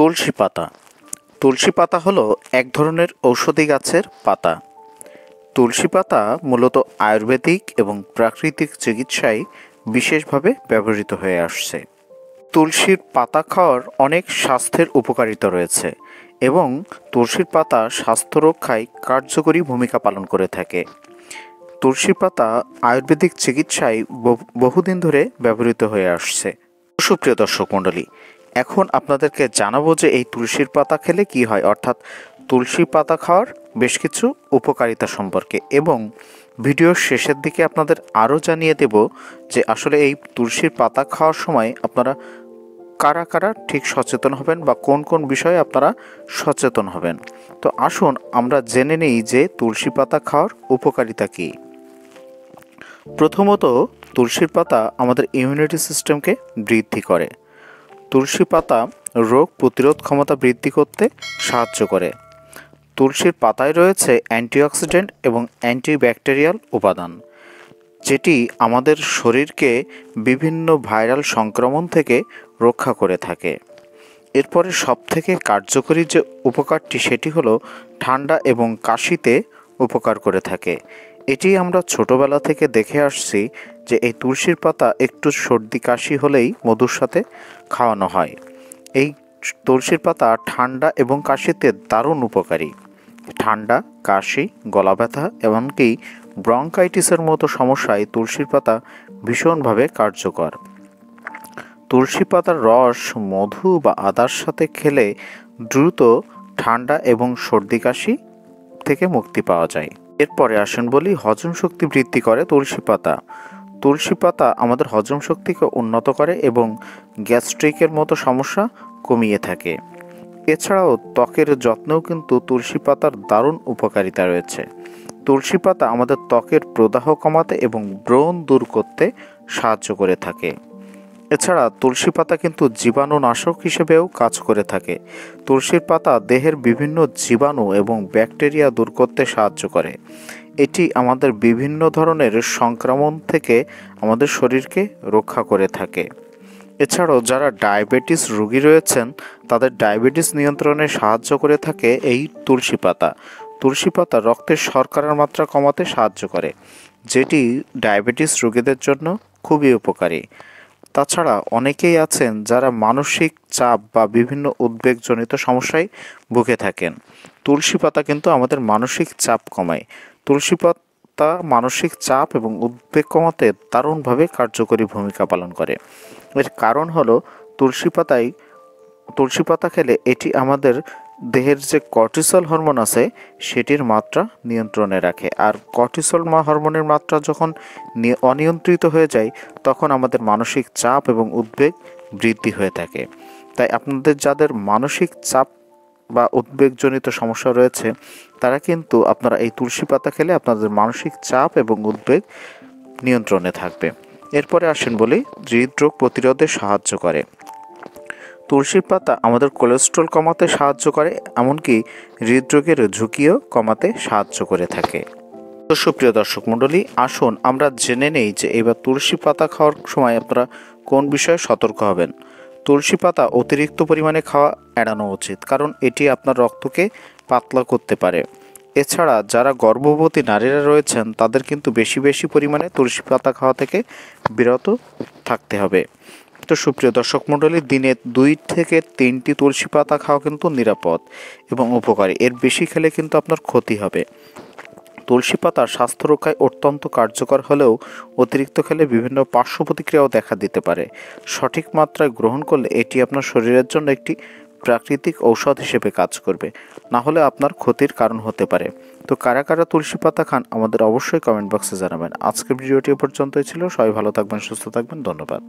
তুলসী পাতা। তুলসী পাতা হলো এক ধরনের ঔষধি গাছের পাতা। তুলসী পাতা মূলত আয়ুর্বেদিক এবং প্রাকৃতিক চিকিৎসায় বিশেষভাবে ব্যবহৃত হয়ে আসছে। তুলসীর পাতা খাওয়ার অনেক স্বাস্থ্যের উপকারিতা রয়েছে এবং তুলসীর পাতা স্বাস্থ্য রক্ষায় কার্যকরী ভূমিকা পালন করে থাকে। তুলসী পাতা আয়ুর্বেদিক চিকিৎসায় বহুদিন ধরে ব্যবহৃত হয়ে আসছে। সুপ্রিয় দর্শক মণ্ডলী, এখন আপনাদেরকে জানাবো যে এই তুলসীর পাতা খেলে কি হয়, অর্থাৎ তুলসী পাতা খাওয়ার বেশ কিছু উপকারিতা সম্পর্কে, এবং ভিডিওর শেষের দিকে আপনাদের আরও জানিয়ে দেব যে আসলে এই তুলসীর পাতা খাওয়ার সময় আপনারা কারা কারা ঠিক সচেতন হবেন বা কোন কোন বিষয়ে আপনারা সচেতন হবেন। তো আসুন আমরা জেনে নিই যে তুলসী পাতা খাওয়ার উপকারিতা কী। প্রথমত, তুলসীর পাতা আমাদের ইমিউনিটি সিস্টেমকে বৃদ্ধি করে। তুলসী পাতা রোগ প্রতিরোধ ক্ষমতা বৃদ্ধি করতে সাহায্য করে। তুলসীর পাতায় রয়েছে অ্যান্টিঅক্সিডেন্ট এবং অ্যান্টিব্যাকটেরিয়াল উপাদান, যেটি আমাদের শরীরকে বিভিন্ন ভাইরাল সংক্রমণ থেকে রক্ষা করে থাকে। এরপরে সবথেকে কার্যকরী যে উপকারটি সেটি হলো ঠান্ডা এবং কাশিতে উপকার করে থাকে। এটি আমরা ছোটোবেলা থেকে দেখে আসছি যে এই তুলসীর পাতা একটু সর্দি কাশি হলেই মধুর সাথে খাওয়ানো হয়। এই তুলসীর পাতা ঠান্ডা এবং কাশিতে দারুণ উপকারী। ঠান্ডা, কাশি, গলা ব্যথা এমনকি ব্রঙ্কাইটিসের মতো সমস্যায় তুলসীর পাতা ভীষণভাবে কার্যকর। তুলসী পাতার রস মধু বা আদার সাথে খেলে দ্রুত ঠান্ডা এবং সর্দি কাশি থেকে মুক্তি পাওয়া যায়। এরপরে আসুন বলি, হজম শক্তি বৃদ্ধি করে তুলসী পাতা। তুলসী পাতা আমাদের হজম শক্তিকে উন্নত করে এবং গ্যাস্ট্রিকের মতো সমস্যা কমিয়ে থাকে। এছাড়াও ত্বকের যত্নেও কিন্তু তুলসী পাতার দারুণ উপকারিতা রয়েছে। তুলসী পাতা আমাদের ত্বকের প্রদাহ কমাতে এবং ব্রণ দূর করতে সাহায্য করে থাকে। এছাড়া তুলসী পাতা কিন্তু জীবাণুনাশক হিসেবেও কাজ করে থাকে। তুলসীর পাতা দেহের বিভিন্ন জীবাণু এবং ব্যাকটেরিয়া দূর করতে সাহায্য করে। এটি আমাদের বিভিন্ন ধরনের সংক্রমণ থেকে আমাদের শরীরকে রক্ষা করে থাকে। এছাড়াও যারা ডায়াবেটিস রোগী রয়েছেন তাদের ডায়াবেটিস নিয়ন্ত্রণে সাহায্য করে থাকে এই তুলসী পাতা। তুলসী পাতা রক্তের শর্করার মাত্রা কমাতে সাহায্য করে, যেটি ডায়াবেটিস রোগীদের জন্য খুবই উপকারী। তাছাড়া অনেকেই আছেন যারা মানসিক চাপ বা বিভিন্ন উদ্বেগজনিত সমস্যায় ভুগে থাকেন। তুলসী পাতা কিন্তু আমাদের মানসিক চাপ কমায়। তুলসী পাতা মানসিক চাপ এবং উদ্বেগ কমাতে দারুণভাবে কার্যকরী ভূমিকা পালন করে। এর কারণ হলো তুলসী পাতা খেলে এটি আমাদের দেহের যে কর্টিসল হরমোন আছে সেটির মাত্রা নিয়ন্ত্রণে রাখে। আর কর্টিসল হরমোনের মাত্রা যখন অনিয়ন্ত্রিত হয়ে যায় তখন আমাদের মানসিক চাপ এবং উদ্বেগ বৃদ্ধি হয়ে থাকে। তাই আপনাদের যাদের মানসিক চাপ বা উদ্বেগজনিত সমস্যা রয়েছে তারা কিন্তু আপনারা এই তুলসী পাতা খেলে আপনাদের মানসিক চাপ এবং উদ্বেগ নিয়ন্ত্রণে থাকবে। এরপরে আসেন বলি, হৃদরোগ প্রতিরোধে সাহায্য করে। তুলসী পাতা আমাদের কোলেস্ট্রল কমাতে সাহায্য করে, এমনকি হৃদরোগের ঝুঁকিও কমাতে সাহায্য করে থাকে। তো সুপ্রিয় দর্শক মণ্ডলী, আসুন আমরা জেনে নেই যে এবার তুলসী পাতা খাওয়ার সময় আপনারা কোন বিষয়ে সতর্ক হবেন। তুলসী পাতা অতিরিক্ত পরিমাণে খাওয়া এড়ানো উচিত, কারণ এটি আপনার রক্তকে পাতলা করতে পারে। এছাড়া যারা গর্ভবতী নারীরা রয়েছেন তাদের কিন্তু বেশি বেশি পরিমাণে তুলসী পাতা খাওয়া থেকে বিরত থাকতে হবে। তো সুপ্রিয় দর্শক মণ্ডলী, দিনে 2 থেকে 3টি তুলসী পাতা খাওয়া কিন্তু নিরাপদ এবং উপকারী। এর বেশি খেলে কিন্তু আপনার ক্ষতি হবে। তুলসী পাতা স্বাস্থ্য রক্ষায় অত্যন্ত কার্যকর হলেও অতিরিক্ত খেলে বিভিন্ন পার্শ্ব প্রতিক্রিয়াও দেখা দিতে পারে। সঠিক মাত্রায় গ্রহণ করলে এটি আপনার শরীরের জন্য একটি প্রাকৃতিক ঔষধ হিসেবে কাজ করবে, না হলে আপনার ক্ষতির কারণ হতে পারে। তো কারা কারা তুলসী পাতা খান আমাদের অবশ্যই কমেন্ট বক্সে জানাবেন। আজকের ভিডিওটি পর্যন্তই ছিল। সবাই ভালো থাকবেন, সুস্থ থাকবেন। ধন্যবাদ।